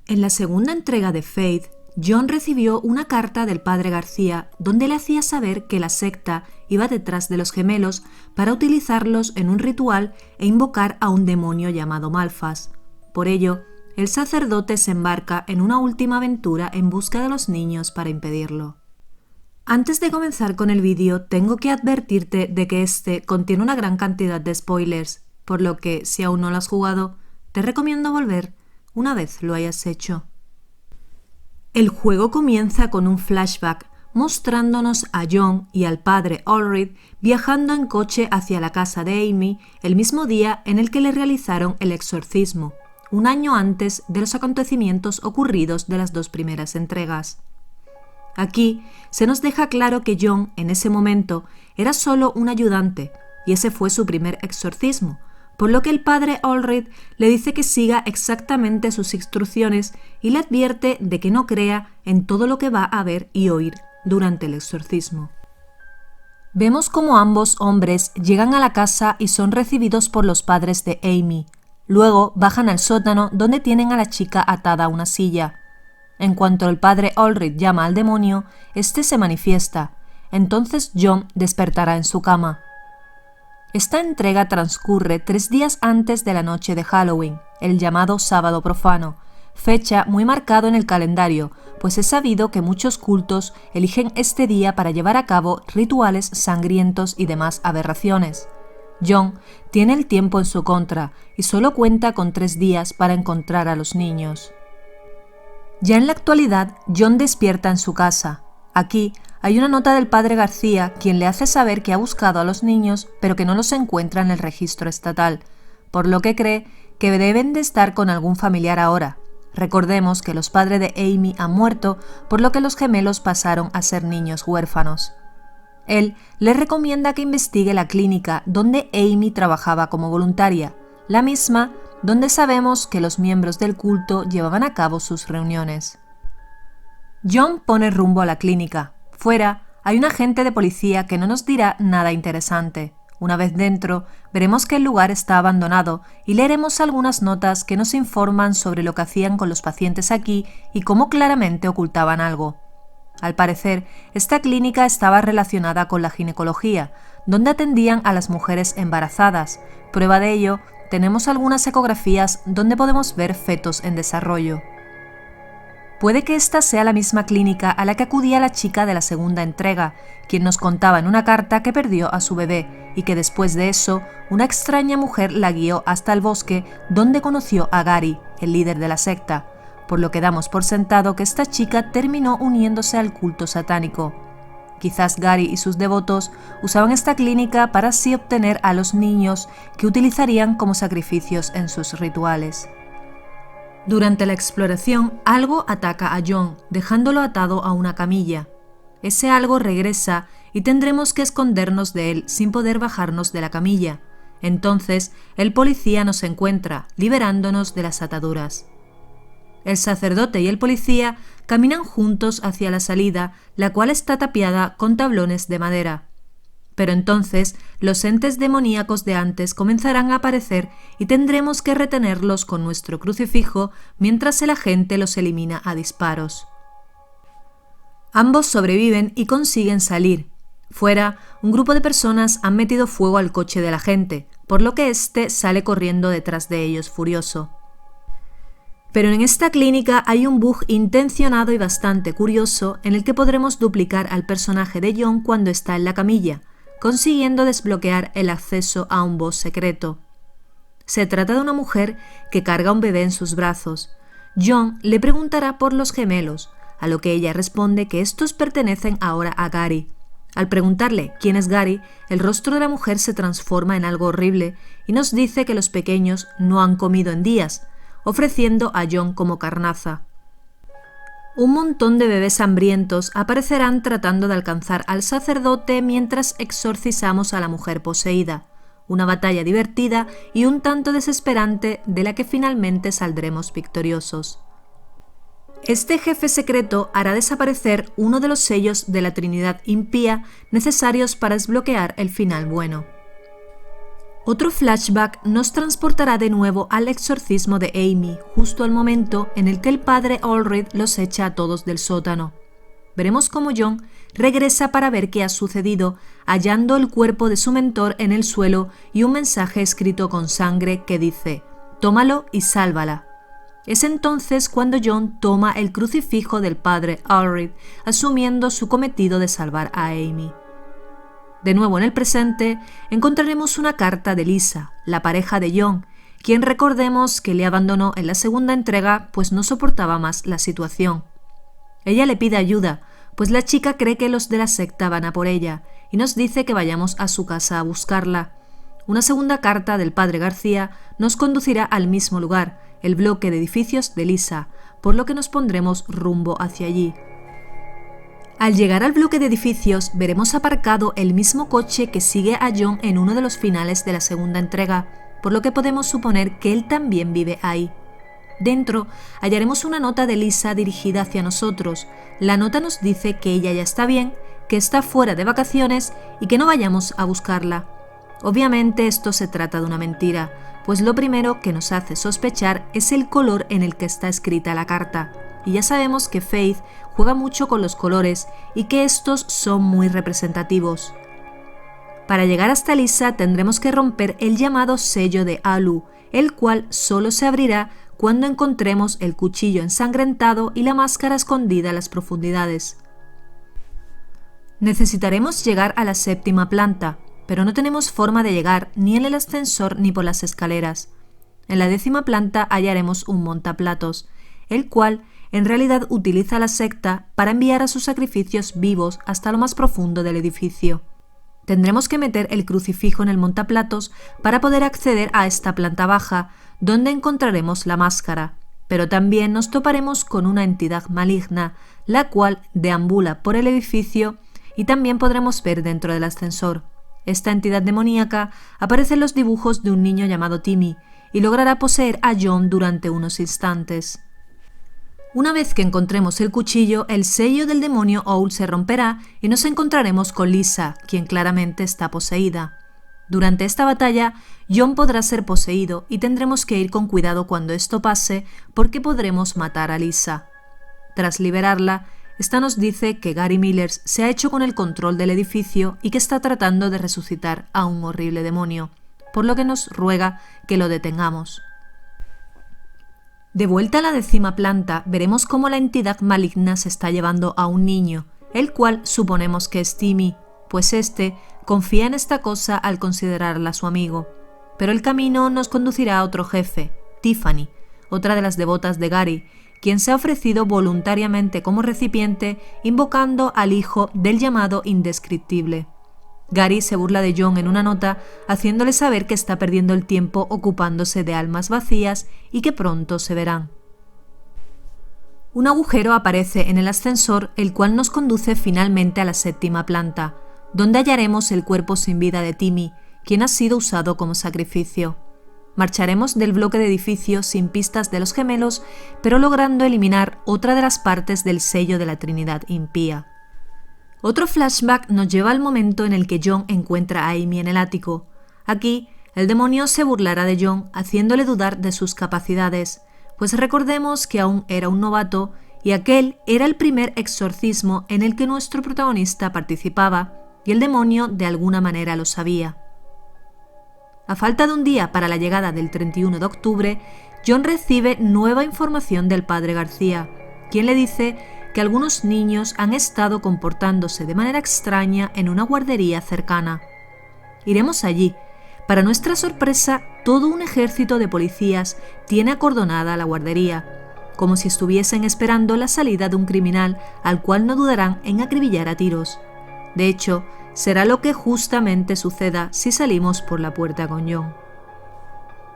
En la segunda entrega de Faith, John recibió una carta del padre García donde le hacía saber que la secta iba detrás de los gemelos para utilizarlos en un ritual e invocar a un demonio llamado Malphas. Por ello, el sacerdote se embarca en una última aventura en busca de los niños para impedirlo. Antes de comenzar con el vídeo, tengo que advertirte de que este contiene una gran cantidad de spoilers, por lo que, si aún no lo has jugado, te recomiendo volver una vez lo hayas hecho. El juego comienza con un flashback mostrándonos a John y al padre Ulrich viajando en coche hacia la casa de Amy el mismo día en el que le realizaron el exorcismo, un año antes de los acontecimientos ocurridos de las dos primeras entregas. Aquí se nos deja claro que John, en ese momento, era solo un ayudante, y ese fue su primer exorcismo, por lo que el padre Ulrich le dice que siga exactamente sus instrucciones y le advierte de que no crea en todo lo que va a ver y oír durante el exorcismo. Vemos cómo ambos hombres llegan a la casa y son recibidos por los padres de Amy. Luego bajan al sótano donde tienen a la chica atada a una silla. En cuanto el padre Ulrich llama al demonio, este se manifiesta. Entonces John despertará en su cama. Esta entrega transcurre 3 días antes de la noche de Halloween, el llamado Sábado Profano, fecha muy marcado en el calendario, pues es sabido que muchos cultos eligen este día para llevar a cabo rituales sangrientos y demás aberraciones. John tiene el tiempo en su contra y solo cuenta con 3 días para encontrar a los niños. Ya en la actualidad, John despierta en su casa. Aquí hay una nota del padre García, quien le hace saber que ha buscado a los niños, pero que no los encuentra en el registro estatal, por lo que cree que deben de estar con algún familiar ahora. Recordemos que los padres de Amy han muerto, por lo que los gemelos pasaron a ser niños huérfanos. Él les recomienda que investigue la clínica donde Amy trabajaba como voluntaria, la misma donde sabemos que los miembros del culto llevaban a cabo sus reuniones. John pone rumbo a la clínica. Fuera hay un agente de policía que no nos dirá nada interesante. Una vez dentro, veremos que el lugar está abandonado y leeremos algunas notas que nos informan sobre lo que hacían con los pacientes aquí y cómo claramente ocultaban algo. Al parecer, esta clínica estaba relacionada con la ginecología, donde atendían a las mujeres embarazadas. Prueba de ello, tenemos algunas ecografías donde podemos ver fetos en desarrollo. Puede que esta sea la misma clínica a la que acudía la chica de la segunda entrega, quien nos contaba en una carta que perdió a su bebé y que después de eso, una extraña mujer la guió hasta el bosque donde conoció a Gary, el líder de la secta, por lo que damos por sentado que esta chica terminó uniéndose al culto satánico. Quizás Gary y sus devotos usaban esta clínica para así obtener a los niños que utilizarían como sacrificios en sus rituales. Durante la exploración, algo ataca a John, dejándolo atado a una camilla. Ese algo regresa y tendremos que escondernos de él sin poder bajarnos de la camilla. Entonces, el policía nos encuentra, liberándonos de las ataduras. El sacerdote y el policía caminan juntos hacia la salida, la cual está tapiada con tablones de madera. Pero entonces los entes demoníacos de antes comenzarán a aparecer y tendremos que retenerlos con nuestro crucifijo mientras el agente los elimina a disparos. Ambos sobreviven y consiguen salir. Fuera, un grupo de personas han metido fuego al coche del agente, por lo que éste sale corriendo detrás de ellos furioso. Pero en esta clínica hay un bug intencionado y bastante curioso en el que podremos duplicar al personaje de John cuando está en la camilla, consiguiendo desbloquear el acceso a un boss secreto. Se trata de una mujer que carga un bebé en sus brazos. John le preguntará por los gemelos, a lo que ella responde que estos pertenecen ahora a Gary. Al preguntarle quién es Gary, el rostro de la mujer se transforma en algo horrible y nos dice que los pequeños no han comido en días, ofreciendo a John como carnaza. Un montón de bebés hambrientos aparecerán tratando de alcanzar al sacerdote mientras exorcizamos a la mujer poseída. Una batalla divertida y un tanto desesperante de la que finalmente saldremos victoriosos. Este jefe secreto hará desaparecer uno de los sellos de la Trinidad impía necesarios para desbloquear el final bueno. Otro flashback nos transportará de nuevo al exorcismo de Amy, justo al momento en el que el padre Allred los echa a todos del sótano. Veremos cómo John regresa para ver qué ha sucedido, hallando el cuerpo de su mentor en el suelo y un mensaje escrito con sangre que dice: «Tómalo y sálvala». Es entonces cuando John toma el crucifijo del padre Allred, asumiendo su cometido de salvar a Amy. De nuevo en el presente, encontraremos una carta de Lisa, la pareja de John, quien recordemos que le abandonó en la segunda entrega pues no soportaba más la situación. Ella le pide ayuda, pues la chica cree que los de la secta van a por ella, y nos dice que vayamos a su casa a buscarla. Una segunda carta del padre García nos conducirá al mismo lugar, el bloque de edificios de Lisa, por lo que nos pondremos rumbo hacia allí. Al llegar al bloque de edificios, veremos aparcado el mismo coche que sigue a John en uno de los finales de la segunda entrega, por lo que podemos suponer que él también vive ahí. Dentro hallaremos una nota de Lisa dirigida hacia nosotros. La nota nos dice que ella ya está bien, que está fuera de vacaciones y que no vayamos a buscarla. Obviamente esto se trata de una mentira, pues lo primero que nos hace sospechar es el color en el que está escrita la carta. Y ya sabemos que Faith juega mucho con los colores y que estos son muy representativos. Para llegar hasta Lisa tendremos que romper el llamado sello de Alu, el cual solo se abrirá cuando encontremos el cuchillo ensangrentado y la máscara escondida en las profundidades. Necesitaremos llegar a la 7ª planta, pero no tenemos forma de llegar ni en el ascensor ni por las escaleras. En la 10ª planta hallaremos un montaplatos, el cual en realidad utiliza la secta para enviar a sus sacrificios vivos hasta lo más profundo del edificio. Tendremos que meter el crucifijo en el montaplatos para poder acceder a esta planta baja, donde encontraremos la máscara, pero también nos toparemos con una entidad maligna, la cual deambula por el edificio y también podremos ver dentro del ascensor. Esta entidad demoníaca aparece en los dibujos de un niño llamado Timmy y logrará poseer a John durante unos instantes. Una vez que encontremos el cuchillo, el sello del demonio Owl se romperá y nos encontraremos con Lisa, quien claramente está poseída. Durante esta batalla, John podrá ser poseído y tendremos que ir con cuidado cuando esto pase porque podremos matar a Lisa. Tras liberarla, esta nos dice que Gary Millers se ha hecho con el control del edificio y que está tratando de resucitar a un horrible demonio, por lo que nos ruega que lo detengamos. De vuelta a la 10ª planta, veremos cómo la entidad maligna se está llevando a un niño, el cual suponemos que es Timmy, pues este confía en esta cosa al considerarla su amigo. Pero el camino nos conducirá a otro jefe, Tiffany, otra de las devotas de Gary, quien se ha ofrecido voluntariamente como recipiente invocando al hijo del llamado indescriptible. Gary se burla de John en una nota, haciéndole saber que está perdiendo el tiempo ocupándose de almas vacías y que pronto se verán. Un agujero aparece en el ascensor, el cual nos conduce finalmente a la 7ª planta, donde hallaremos el cuerpo sin vida de Timmy, quien ha sido usado como sacrificio. Marcharemos del bloque de edificios sin pistas de los gemelos, pero logrando eliminar otra de las partes del sello de la Trinidad impía. Otro flashback nos lleva al momento en el que John encuentra a Amy en el ático. Aquí, el demonio se burlará de John, haciéndole dudar de sus capacidades, pues recordemos que aún era un novato y aquel era el primer exorcismo en el que nuestro protagonista participaba, y el demonio de alguna manera lo sabía. A falta de un día para la llegada del 31 de octubre, John recibe nueva información del padre García, quien le dice que algunos niños han estado comportándose de manera extraña en una guardería cercana. Iremos allí. Para nuestra sorpresa, todo un ejército de policías tiene acordonada la guardería, como si estuviesen esperando la salida de un criminal al cual no dudarán en acribillar a tiros. De hecho, será lo que justamente suceda si salimos por la puerta con John.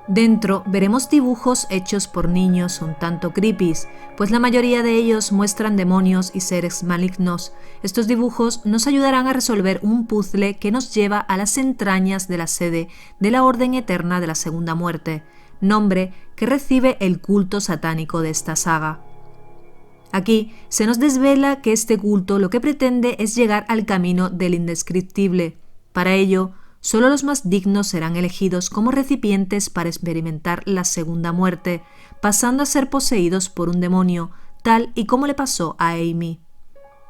Dentro veremos dibujos hechos por niños un tanto creepies, pues la mayoría de ellos muestran demonios y seres malignos. Estos dibujos nos ayudarán a resolver un puzzle que nos lleva a las entrañas de la sede de la Orden Eterna de la Segunda Muerte, nombre que recibe el culto satánico de esta saga. Aquí se nos desvela que este culto lo que pretende es llegar al camino del indescriptible. Para ello, Solo los más dignos serán elegidos como recipientes para experimentar la segunda muerte, pasando a ser poseídos por un demonio, tal y como le pasó a Amy.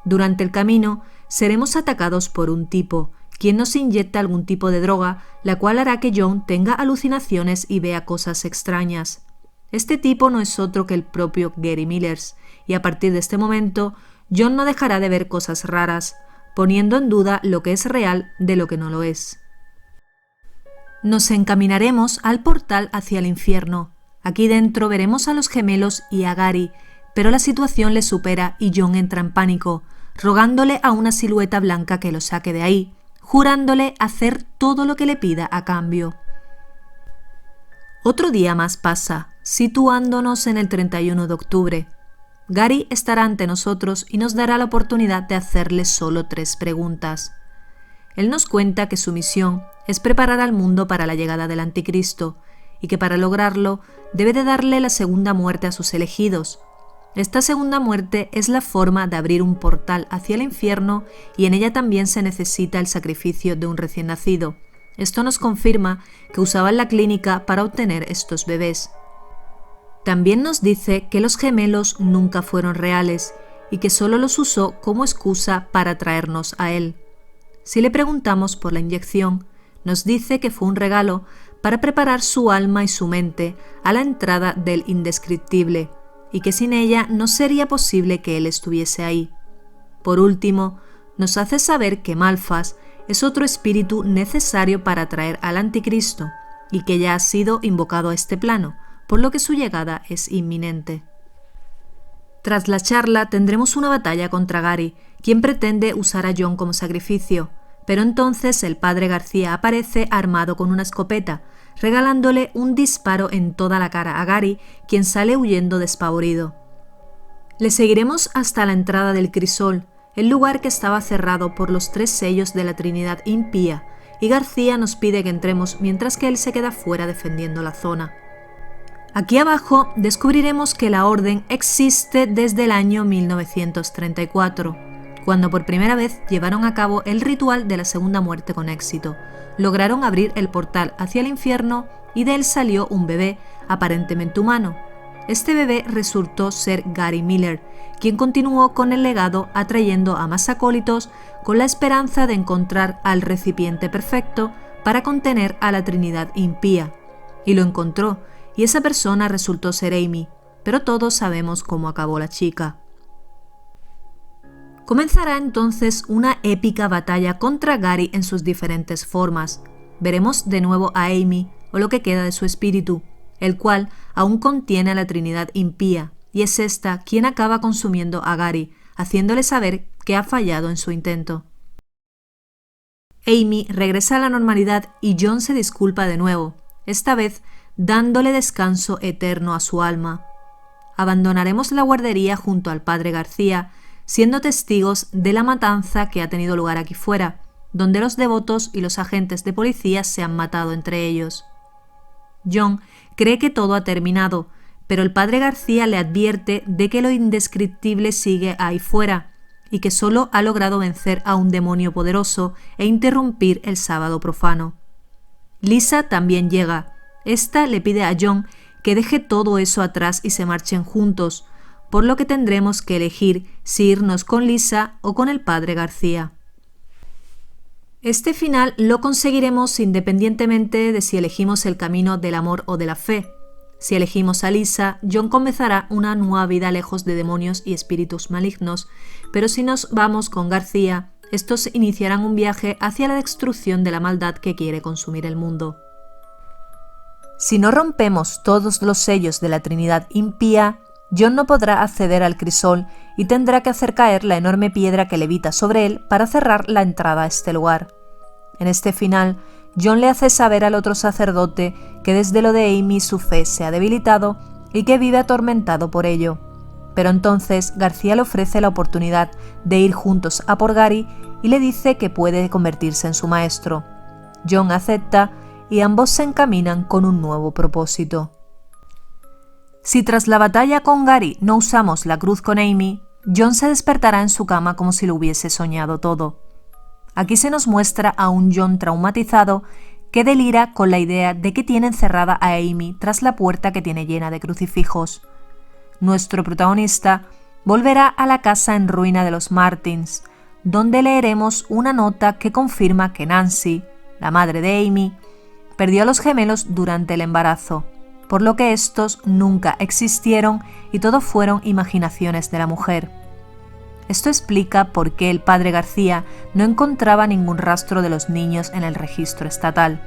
Durante el camino, seremos atacados por un tipo, quien nos inyecta algún tipo de droga, la cual hará que John tenga alucinaciones y vea cosas extrañas. Este tipo no es otro que el propio Gary Millers, y a partir de este momento, John no dejará de ver cosas raras, poniendo en duda lo que es real de lo que no lo es. Nos encaminaremos al portal hacia el infierno. Aquí dentro veremos a los gemelos y a Gary, pero la situación le supera y John entra en pánico, rogándole a una silueta blanca que lo saque de ahí, jurándole hacer todo lo que le pida a cambio. Otro día más pasa, situándonos en el 31 de octubre. Gary estará ante nosotros y nos dará la oportunidad de hacerle solo 3 preguntas. Él nos cuenta que su misión es preparar al mundo para la llegada del Anticristo y que para lograrlo debe de darle la segunda muerte a sus elegidos. Esta segunda muerte es la forma de abrir un portal hacia el infierno y en ella también se necesita el sacrificio de un recién nacido. Esto nos confirma que usaban la clínica para obtener estos bebés. También nos dice que los gemelos nunca fueron reales y que solo los usó como excusa para traernos a él. Si le preguntamos por la inyección, nos dice que fue un regalo para preparar su alma y su mente a la entrada del indescriptible, y que sin ella no sería posible que él estuviese ahí. Por último, nos hace saber que Malphas es otro espíritu necesario para atraer al Anticristo, y que ya ha sido invocado a este plano, por lo que su llegada es inminente. Tras la charla tendremos una batalla contra Gary, quien pretende usar a John como sacrificio, pero entonces el padre García aparece armado con una escopeta, regalándole un disparo en toda la cara a Gary, quien sale huyendo despavorido. Le seguiremos hasta la entrada del crisol, el lugar que estaba cerrado por los 3 sellos de la Trinidad impía, y García nos pide que entremos mientras que él se queda fuera defendiendo la zona. Aquí abajo descubriremos que la Orden existe desde el año 1934, cuando por primera vez llevaron a cabo el ritual de la segunda muerte con éxito. Lograron abrir el portal hacia el infierno y de él salió un bebé aparentemente humano. Este bebé resultó ser Gary Miller, quien continuó con el legado atrayendo a más acólitos con la esperanza de encontrar al recipiente perfecto para contener a la Trinidad impía. Y lo encontró, y esa persona resultó ser Amy, pero todos sabemos cómo acabó la chica. Comenzará entonces una épica batalla contra Gary en sus diferentes formas. Veremos de nuevo a Amy, o lo que queda de su espíritu, el cual aún contiene a la Trinidad impía, y es esta quien acaba consumiendo a Gary, haciéndole saber que ha fallado en su intento. Amy regresa a la normalidad y John se disculpa de nuevo, esta vez dándole descanso eterno a su alma. Abandonaremos la guardería junto al padre García, siendo testigos de la matanza que ha tenido lugar aquí fuera, donde los devotos y los agentes de policía se han matado entre ellos. John cree que todo ha terminado, pero el padre García le advierte de que lo indescriptible sigue ahí fuera y que solo ha logrado vencer a un demonio poderoso e interrumpir el sábado profano. Lisa también llega. Esta le pide a John que deje todo eso atrás y se marchen juntos, por lo que tendremos que elegir si irnos con Lisa o con el padre García. Este final lo conseguiremos independientemente de si elegimos el camino del amor o de la fe. Si elegimos a Lisa, John comenzará una nueva vida lejos de demonios y espíritus malignos, pero si nos vamos con García, estos iniciarán un viaje hacia la destrucción de la maldad que quiere consumir el mundo. Si no rompemos todos los sellos de la Trinidad impía, John no podrá acceder al crisol y tendrá que hacer caer la enorme piedra que levita sobre él para cerrar la entrada a este lugar. En este final, John le hace saber al otro sacerdote que desde lo de Amy su fe se ha debilitado y que vive atormentado por ello. Pero entonces García le ofrece la oportunidad de ir juntos a por Gary y le dice que puede convertirse en su maestro. John acepta y ambos se encaminan con un nuevo propósito. Si tras la batalla con Gary no usamos la cruz con Amy, John se despertará en su cama como si lo hubiese soñado todo. Aquí se nos muestra a un John traumatizado que delira con la idea de que tiene encerrada a Amy tras la puerta que tiene llena de crucifijos. Nuestro protagonista volverá a la casa en ruina de los Martins, donde leeremos una nota que confirma que Nancy, la madre de Amy, perdió a los gemelos durante el embarazo, por lo que estos nunca existieron y todo fueron imaginaciones de la mujer. Esto explica por qué el padre García no encontraba ningún rastro de los niños en el registro estatal,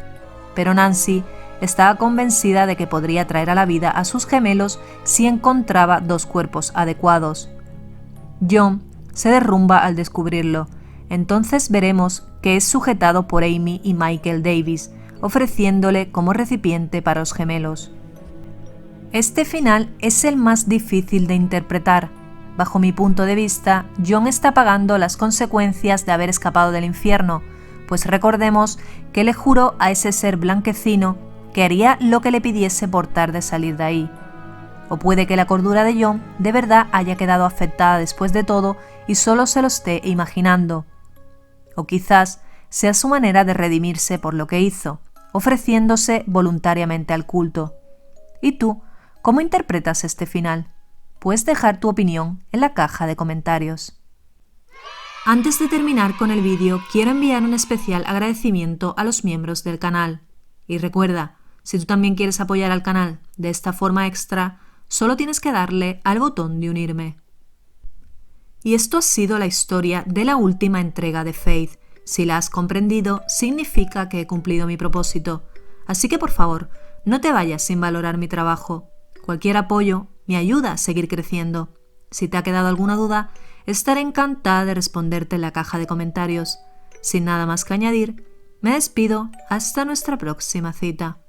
pero Nancy estaba convencida de que podría traer a la vida a sus gemelos si encontraba dos cuerpos adecuados. John se derrumba al descubrirlo, entonces veremos que es sujetado por Amy y Michael Davis, ofreciéndole como recipiente para los gemelos. Este final es el más difícil de interpretar. Bajo mi punto de vista, John está pagando las consecuencias de haber escapado del infierno, pues recordemos que le juró a ese ser blanquecino que haría lo que le pidiese por tal de salir de ahí. O puede que la cordura de John de verdad haya quedado afectada después de todo y solo se lo esté imaginando. O quizás sea su manera de redimirse por lo que hizo, ofreciéndose voluntariamente al culto. ¿Y tú, cómo interpretas este final? Puedes dejar tu opinión en la caja de comentarios. Antes de terminar con el vídeo, quiero enviar un especial agradecimiento a los miembros del canal. Y recuerda, si tú también quieres apoyar al canal de esta forma extra, solo tienes que darle al botón de unirme. Y esto ha sido la historia de la última entrega de Faith. Si la has comprendido, significa que he cumplido mi propósito. Así que por favor, no te vayas sin valorar mi trabajo. Cualquier apoyo me ayuda a seguir creciendo. Si te ha quedado alguna duda, estaré encantada de responderte en la caja de comentarios. Sin nada más que añadir, me despido hasta nuestra próxima cita.